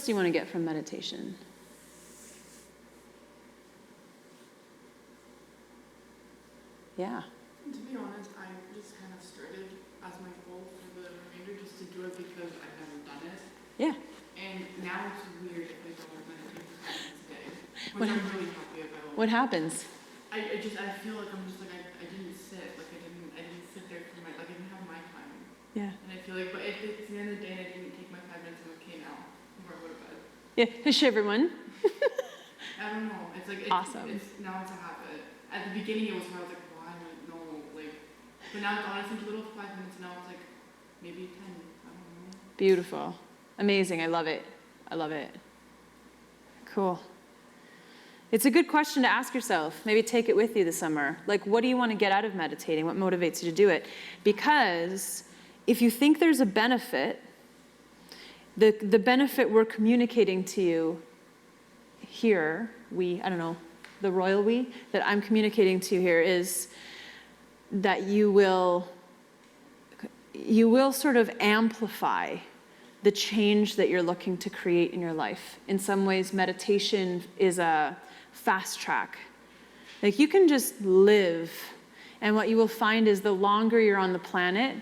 else do you want to get from meditation? Yeah. To be honest, I just kind of started as my goal for the remainder just to do it because I've never done it. Yeah. And now it's weird if I don't meditate for 5 minutes a day, which I'm really happy about. What happens? I feel like I'm just like, I didn't sit, like I didn't sit there for my, like I didn't have my time. Yeah. And I feel like, but if it's the end of the day and I didn't take my 5 minutes, I'm okay now. I'm going to go to bed. Yeah, hey, everyone. I don't know. It's like, Awesome. Now it's a habit. At the beginning it was where I was like, why? No, like, but now it's honestly a little 5 minutes, now it's like, maybe 10, I don't know. Beautiful. Amazing, I love it. I love it. Cool. It's a good question to ask yourself. Maybe take it with you this summer. Like, what do you want to get out of meditating? What motivates you to do it? Because if you think there's a benefit, the benefit we're communicating to you here, I don't know, the royal we, that I'm communicating to you here is that you will sort of amplify the change that you're looking to create in your life. In some ways, meditation is a fast track. Like, you can just live, and what you will find is the longer you're on the planet,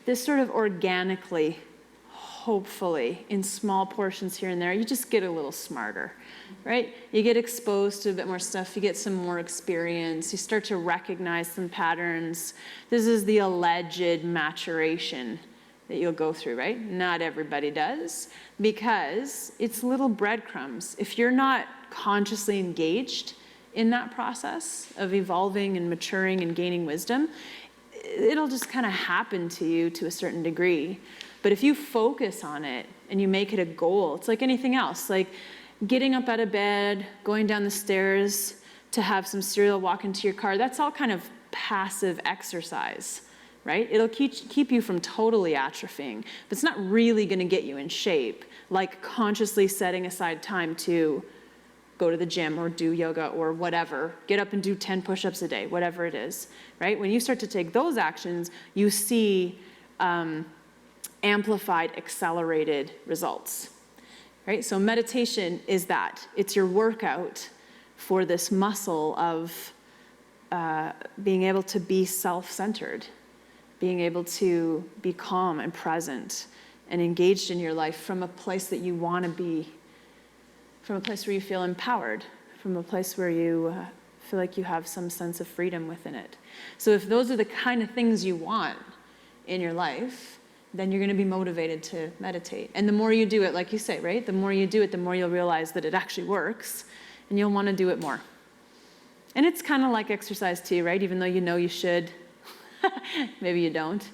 this sort of organically, hopefully, in small portions here and there, you just get a little smarter, right? You get exposed to a bit more stuff, you get some more experience, you start to recognize some patterns. This is the alleged maturation that you'll go through, right? Not everybody does, because it's little breadcrumbs. If you're not consciously engaged in that process of evolving and maturing and gaining wisdom, it'll just kind of happen to you to a certain degree. But if you focus on it and you make it a goal, it's like anything else, like getting up out of bed, going down the stairs to have some cereal, walk into your car, that's all kind of passive exercise, right? It'll keep you from totally atrophying, but it's not really going to get you in shape, like consciously setting aside time to go to the gym or do yoga or whatever, get up and do 10 push-ups a day, whatever it is, right? When you start to take those actions, you see amplified, accelerated results, right? So meditation is that. It's your workout for this muscle of being able to be self-centered, being able to be calm and present and engaged in your life from a place that you want to be, from a place where you feel empowered, from a place where you feel like you have some sense of freedom within it. So if those are the kind of things you want in your life, then you're going to be motivated to meditate. And the more you do it, like you say, right? The more you do it, the more you'll realize that it actually works, and you'll want to do it more. And it's kind of like exercise too, right? Even though you know you should, maybe you don't,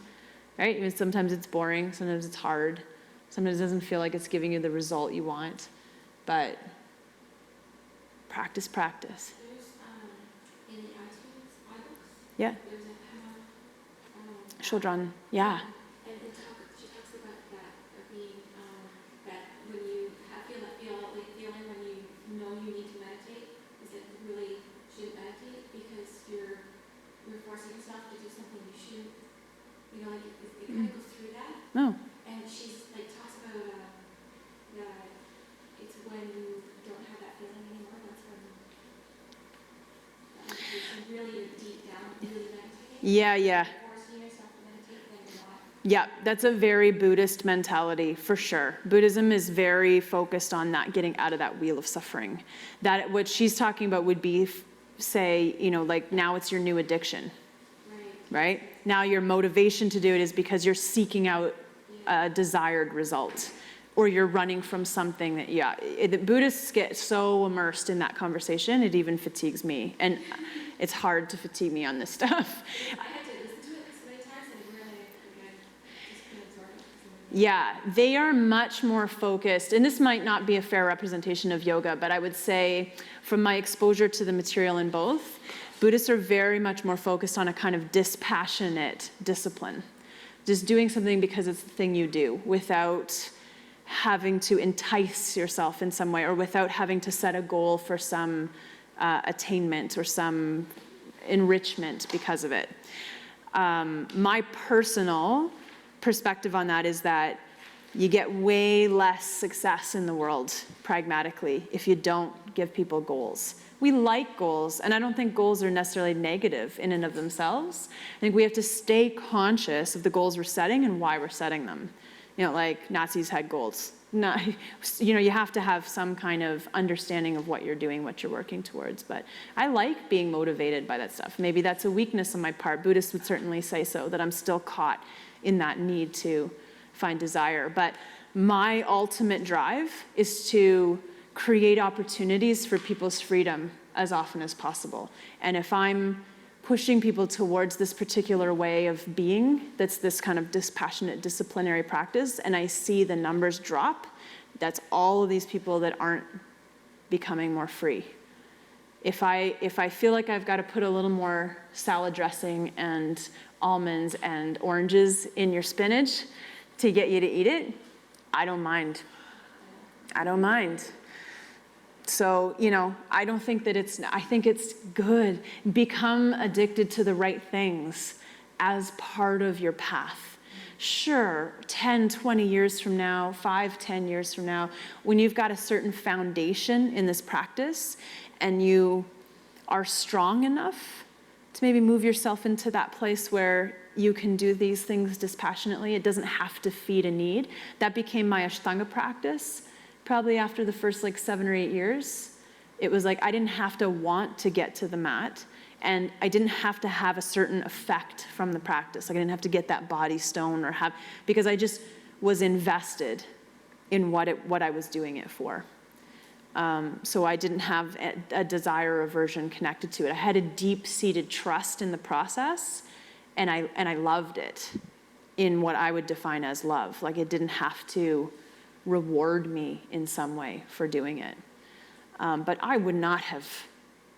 right? Even sometimes it's boring, sometimes it's hard, sometimes it doesn't feel like it's giving you the result you want, but practice. There's, in the iTunes iBooks, Yeah. there's a Shildron, yeah. And she talks about that being, that when you feel that feeling when you know you need to meditate, is that you really shouldn't meditate because you're forcing yourself to do something you shouldn't. You know, like it kind of goes through that. No. And she's like talks about that it's when you don't have that feeling anymore. That's when it's really deep down, really meditating. Yeah. Forcing yourself to meditate, then you're not. Yeah, that's a very Buddhist mentality, for sure. Buddhism is very focused on not getting out of that wheel of suffering. That what she's talking about would be, say, you know, like now it's your new addiction, right? Now your motivation to do it is because you're seeking out a desired result, or you're running from something that, the Buddhists get so immersed in that conversation, it even fatigues me. And it's hard to fatigue me on this stuff. I had to listen to it so many times and really, just couldn't absorb it. Yeah, they are much more focused, and this might not be a fair representation of yoga, but I would say from my exposure to the material in both, Buddhists are very much more focused on a kind of dispassionate discipline. Just doing something because it's the thing you do, without having to entice yourself in some way, or without having to set a goal for some attainment or some enrichment because of it. My personal perspective on that is that You get way less success in the world, pragmatically, if you don't give people goals. We like goals, and I don't think goals are necessarily negative in and of themselves. I think we have to stay conscious of the goals we're setting and why we're setting them. You know, like Nazis had goals. Not, you know, you have to have some kind of understanding of what you're doing, what you're working towards. But I like being motivated by that stuff. Maybe that's a weakness on my part. Buddhists would certainly say so, that I'm still caught in that need to find desire. But my ultimate drive is to create opportunities for people's freedom as often as possible. And if I'm pushing people towards this particular way of being, that's this kind of dispassionate disciplinary practice, and I see the numbers drop, that's all of these people that aren't becoming more free. If I feel like I've got to put a little more salad dressing and almonds and oranges in your spinach to get you to eat it, I don't mind. I don't mind. So, you know, I don't think that I think it's good. Become addicted to the right things as part of your path. Sure, 10, 20 years from now, 5, 10 years from now, when you've got a certain foundation in this practice and you are strong enough to maybe move yourself into that place where you can do these things dispassionately, it doesn't have to feed a need. That became my Ashtanga practice. Probably after the first 7 or 8 years, it was like I didn't have to want to get to the mat, and I didn't have to have a certain effect from the practice. Like I didn't have to get that body stone because I just was invested in what I was doing it for. So I didn't have a desire or aversion connected to it. I had a deep-seated trust in the process, and I loved it in what I would define as love. Like it didn't have to reward me in some way for doing it. But I would not have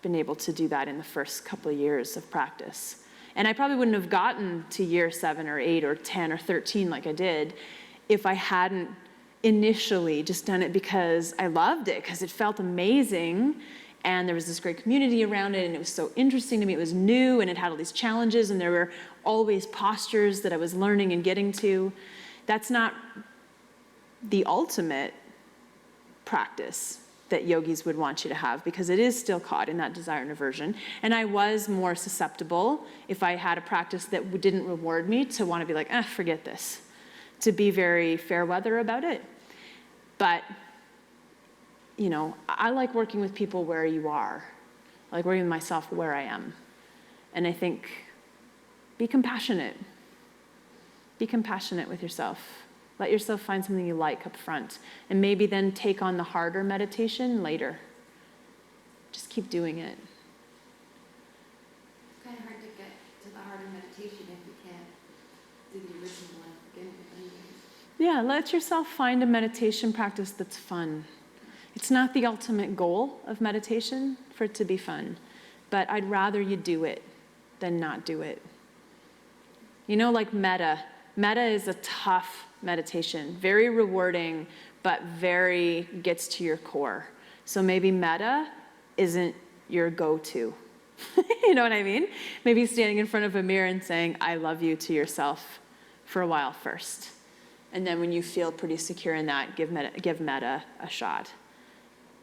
been able to do that in the first couple of years of practice. And I probably wouldn't have gotten to year 7 or 8 or 10 or 13 like I did if I hadn't initially just done it because I loved it, because it felt amazing, and there was this great community around it, and it was so interesting to me. It was new, and it had all these challenges, and there were always postures that I was learning and getting to. That's not the ultimate practice that yogis would want you to have, because it is still caught in that desire and aversion. And I was more susceptible, if I had a practice that didn't reward me, to want to be like, forget this, to be very fair weather about it. But, you know, I like working with people where you are. I like working with myself where I am. And I think, be compassionate. Be compassionate with yourself. Let yourself find something you like up front, and maybe then take on the harder meditation later. Just keep doing it. It's kind of hard to get to the harder meditation if you can't do the original one again. Yeah, let yourself find a meditation practice that's fun. It's not the ultimate goal of meditation for it to be fun, but I'd rather you do it than not do it. You know, like metta. Metta is a tough meditation, very rewarding, but very gets to your core. So maybe metta isn't your go-to. You know what I mean? Maybe standing in front of a mirror and saying, I love you to yourself for a while first. And then when you feel pretty secure in that, give metta a shot.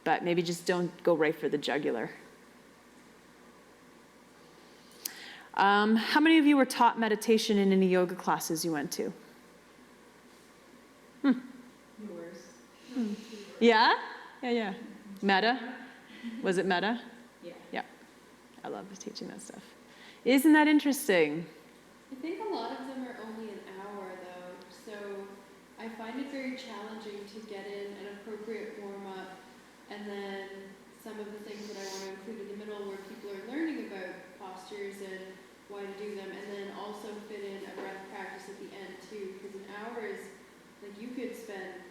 But maybe just don't go right for the jugular. How many of you were taught meditation in any yoga classes you went to? Yours. Yeah? Yeah. Metta? Was it metta? Yeah. Yeah. I love teaching that stuff. Isn't that interesting? I think a lot of them are only an hour though, so I find it very challenging to get in an appropriate warm-up and then some of the things that I want to include in the middle where people are learning about postures and why to do them, and then also fit in a breath practice at the end too, because an hour is, like, you could spend,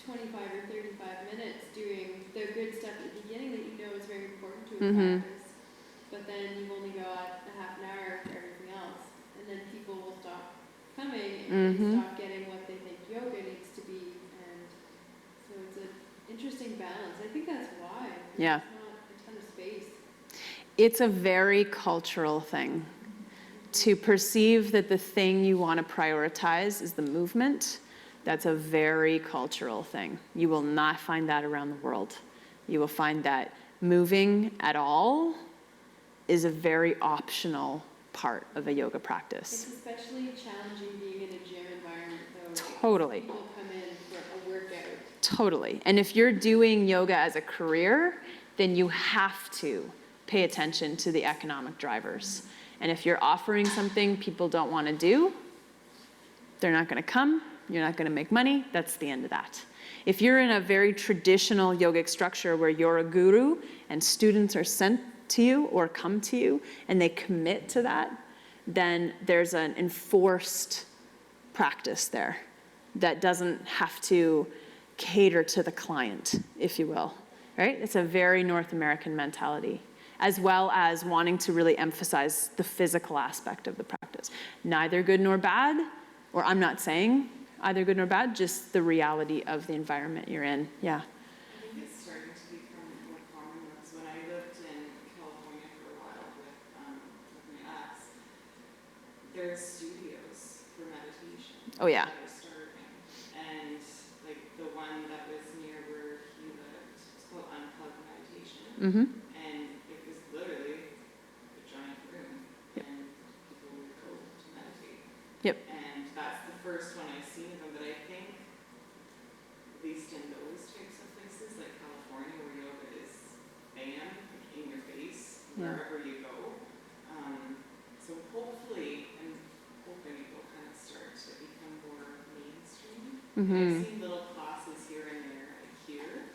25 or 35 minutes doing the good stuff at the beginning that you know is very important to a practice, but then you've only got a half an hour for everything else, and then people will stop coming and stop getting what they think yoga needs to be, and so it's an interesting balance. I think that's why. Yeah. There's not a ton of space. It's a very cultural thing to perceive that the thing you want to prioritize is the movement That's a very cultural thing. You will not find that around the world. You will find that moving at all is a very optional part of a yoga practice. It's especially challenging being in a gym environment, though. Totally. People come in for a workout. Totally. And if you're doing yoga as a career, then you have to pay attention to the economic drivers. And if you're offering something people don't want to do, they're not going to come, you're not going to make money, that's the end of that. If you're in a very traditional yogic structure where you're a guru and students are sent to you or come to you and they commit to that, then there's an enforced practice there that doesn't have to cater to the client, if you will, right? It's a very North American mentality, as well as wanting to really emphasize the physical aspect of the practice. Neither good nor bad, or I'm not saying either good nor bad, just the reality of the environment you're in. Yeah. I think it's starting to become more common because when I lived in California for a while with my ex, there's studios for meditation. Oh, yeah. That are starting. And like the one that was near where he lived, it's called Unplugged Meditation. Mm-hmm. And it was literally a giant room. Yep. And people would go to meditate. Yep. And that's the first one I've seen of them, but I think, at least in those types of places, like California, where yoga is bam, like in your face, Yeah. wherever you go. So hopefully, I'm hoping it will kind of start to become more mainstream. I've seen little classes here and there, like here,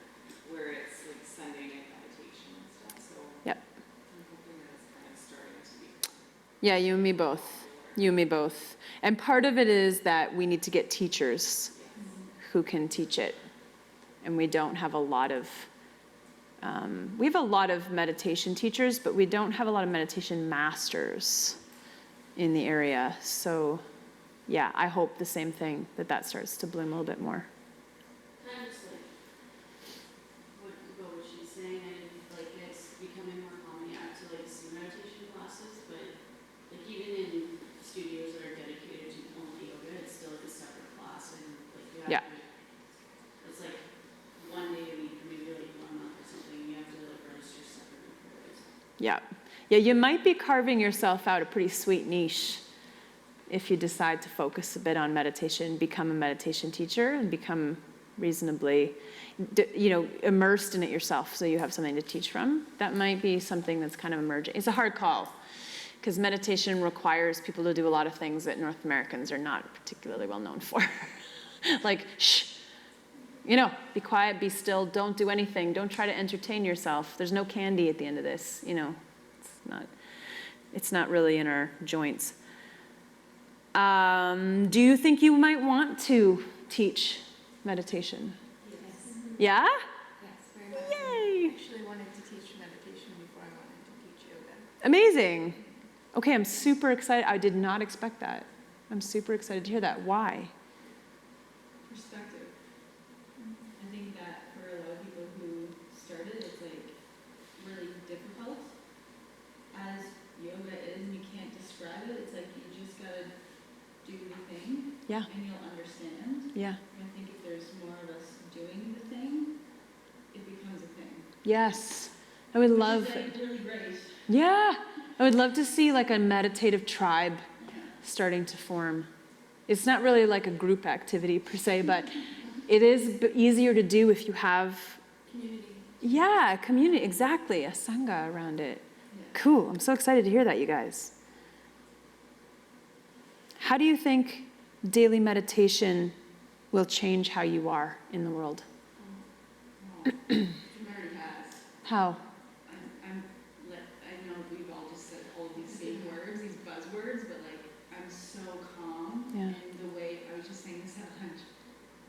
where it's like Sunday night meditation and stuff, so Yep. I'm hoping that it's kind of starting to become Yeah, you and me both. You and me both. And part of it is that we need to get teachers who can teach it. And we don't have a lot of, we have a lot of meditation teachers, but we don't have a lot of meditation masters in the area. So yeah, I hope the same thing, that starts to bloom a little bit more. Kind of just like what was she saying? Like it's becoming more common to like see meditation classes, but like even in studios that are dedicated to only yoga, it's still like a separate class, and like you have Yeah. to. It's like one day a week, maybe like 1 month or something. You have to like register separately for it. Yeah. Yeah, you might be carving yourself out a pretty sweet niche if you decide to focus a bit on meditation, become a meditation teacher, and become reasonably, immersed in it yourself so you have something to teach from. That might be something that's kind of emerging. It's a hard call because meditation requires people to do a lot of things that North Americans are not particularly well known for. Like, shh, be quiet, be still, don't do anything, don't try to entertain yourself. There's no candy at the end of this, It's not really in our joints. Do you think you might want to teach meditation? Yes. Yeah? Yes, very much. Yay! I actually wanted to teach meditation before I wanted to teach yoga. Amazing. Okay, I'm super excited. I did not expect that. I'm super excited to hear that. Why? Perspective. I think that for a lot of people who started, it's like really difficult. As yoga is, and you can't describe it, it's like you just gotta do the thing. Yeah. And you'll understand. Yeah. And I think if there's more of us doing the thing, it becomes a thing. Yes. I would love Which is it. like really great. Yeah. I would love to see like a meditative tribe Yeah. starting to form. It's not really like a group activity per se, but it is easier to do if you have, Community. community, exactly, a sangha around it. Yeah. Cool. I'm so excited to hear that, you guys. How do you think daily meditation will change how you are in the world? Well, it already has. How? I know we've all just said all these same words, these buzzwords, but like I'm so calm. Yeah. And the way I was just saying this at lunch,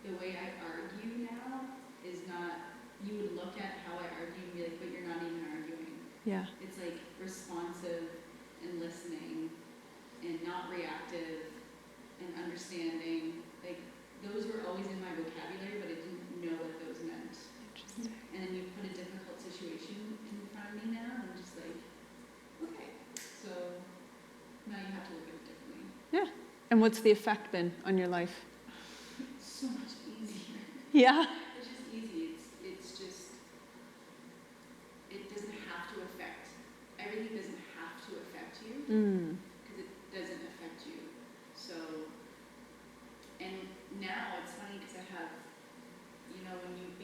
the way I argue now is not. You would look at how I argue and be like, but you're not even arguing. Yeah. It's like responsive and listening and not reactive and understanding. Like those were always in my vocabulary, but I didn't know what those meant. And then you put a difficult situation in front of me now, and I'm just like, okay. So now you have to look at it differently. Yeah. And what's the effect been on your life? So Yeah. It's just easy. It's just, it doesn't have to affect, everything doesn't have to affect you, because it doesn't affect you. So, and now it's funny because I have, you know, when you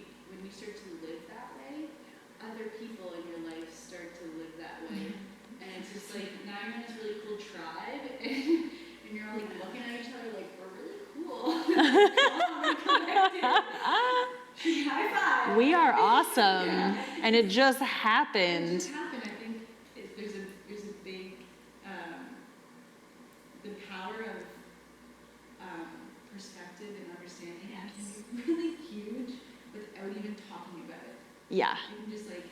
start to live that way, other people in your life start to live that way. And it's just like, now you're in this really cool tribe, and you're all like looking at each other like, we're really cool. We're connected. High five. We are awesome. Yeah. And it just It happened. just happened. I think there's a big, the power of perspective and understanding can be really huge without even talking about it. Yeah. You can just like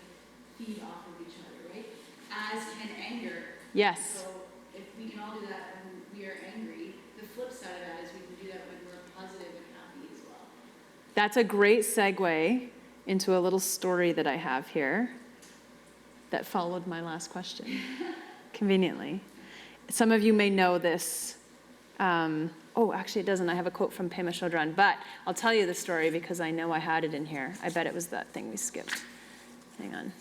feed off of each other, right? As can anger. Yes. So if we can all do that when we are angry, the flip side of that is we can do that when we're positive and happy as well. That's a great segue into a little story that I have here that followed my last question, conveniently. Some of you may know this. Actually it doesn't. I have a quote from Pema Chodron, but I'll tell you the story because I know I had it in here. I bet it was that thing we skipped. Hang on.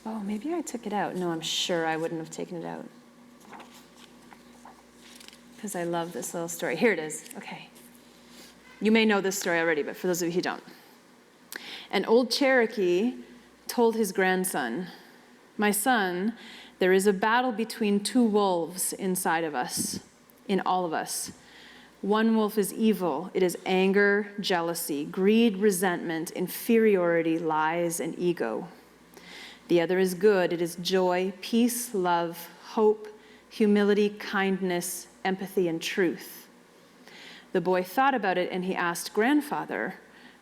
Oh, maybe I took it out. No, I'm sure I wouldn't have taken it out. Because I love this little story. Here it is. Okay. You may know this story already, but for those of you who don't. An old Cherokee told his grandson, "My son, there is a battle between two wolves inside of us, in all of us. One wolf is evil. It is anger, jealousy, greed, resentment, inferiority, lies, and ego. The other is good. It is joy, peace, love, hope, humility, kindness, empathy, and truth." The boy thought about it and he asked, "Grandfather,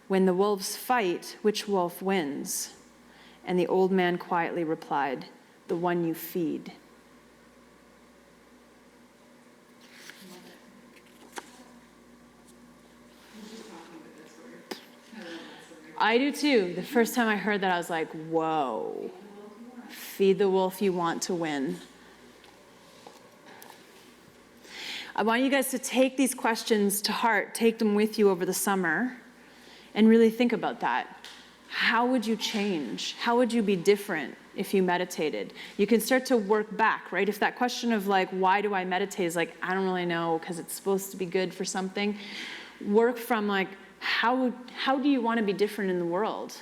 when the wolves fight, which wolf wins?" And the old man quietly replied, "The one you feed." I do too. The first time I heard that, I was like, whoa. Feed the wolf you want to win. I want you guys to take these questions to heart, take them with you over the summer, and really think about that. How would you change? How would you be different if you meditated? You can start to work back, right? If that question of like, why do I meditate is like, I don't really know because it's supposed to be good for something, work from like, how do you want to be different in the world?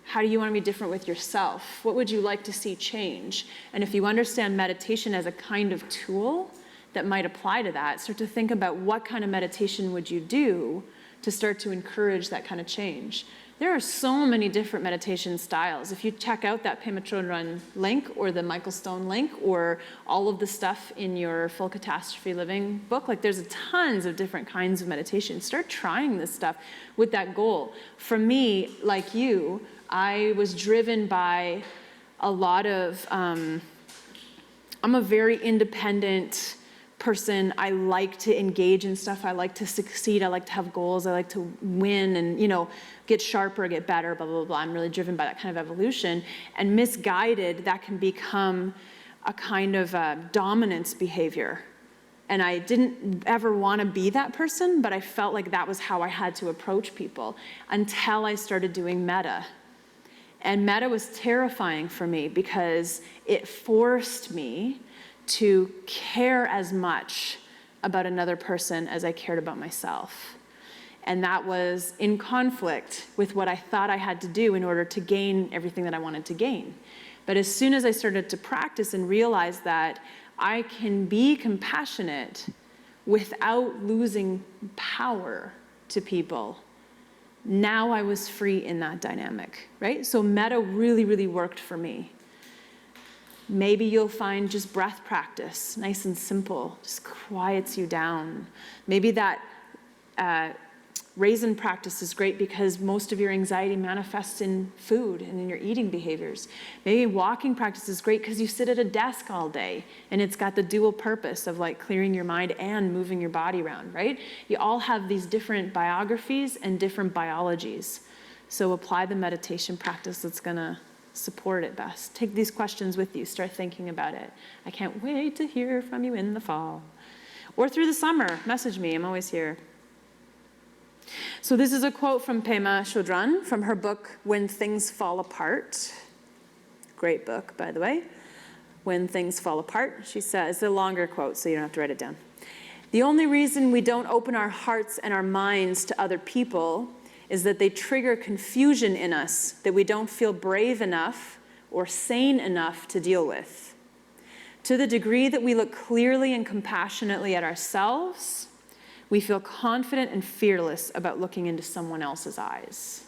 How do you want to be different with yourself? What would you like to see change? And if you understand meditation as a kind of tool that might apply to that, start to think about what kind of meditation would you do to start to encourage that kind of change. There are so many different meditation styles. If you check out that Pema Chodron link or the Michael Stone link or all of the stuff in your Full Catastrophe Living book, like there's tons of different kinds of meditation. Start trying this stuff with that goal. For me, like you, I was driven by a lot of, I'm a very independent person. I like to engage in stuff. I like to succeed. I like to have goals. I like to win and, get sharper, get better, blah, blah, blah. I'm really driven by that kind of evolution. And misguided, that can become a kind of dominance behavior. And I didn't ever want to be that person, but I felt like that was how I had to approach people until I started doing metta. And metta was terrifying for me because it forced me to care as much about another person as I cared about myself. And that was in conflict with what I thought I had to do in order to gain everything that I wanted to gain. But as soon as I started to practice and realize that I can be compassionate without losing power to people, now I was free in that dynamic, right? So metta really, really worked for me. Maybe you'll find just breath practice, nice and simple, just quiets you down. Maybe that raisin practice is great because most of your anxiety manifests in food and in your eating behaviors. Maybe walking practice is great because you sit at a desk all day and it's got the dual purpose of like clearing your mind and moving your body around, right? You all have these different biographies and different biologies. So apply the meditation practice that's gonna support it best. Take these questions with you, start thinking about it. I can't wait to hear from you in the fall. Or through the summer, message me, I'm always here. So this is a quote from Pema Chodron from her book, When Things Fall Apart. Great book, by the way. When Things Fall Apart. She says, it's a longer quote, so you don't have to write it down. The only reason we don't open our hearts and our minds to other people is that they trigger confusion in us that we don't feel brave enough or sane enough to deal with. To the degree that we look clearly and compassionately at ourselves, we feel confident and fearless about looking into someone else's eyes.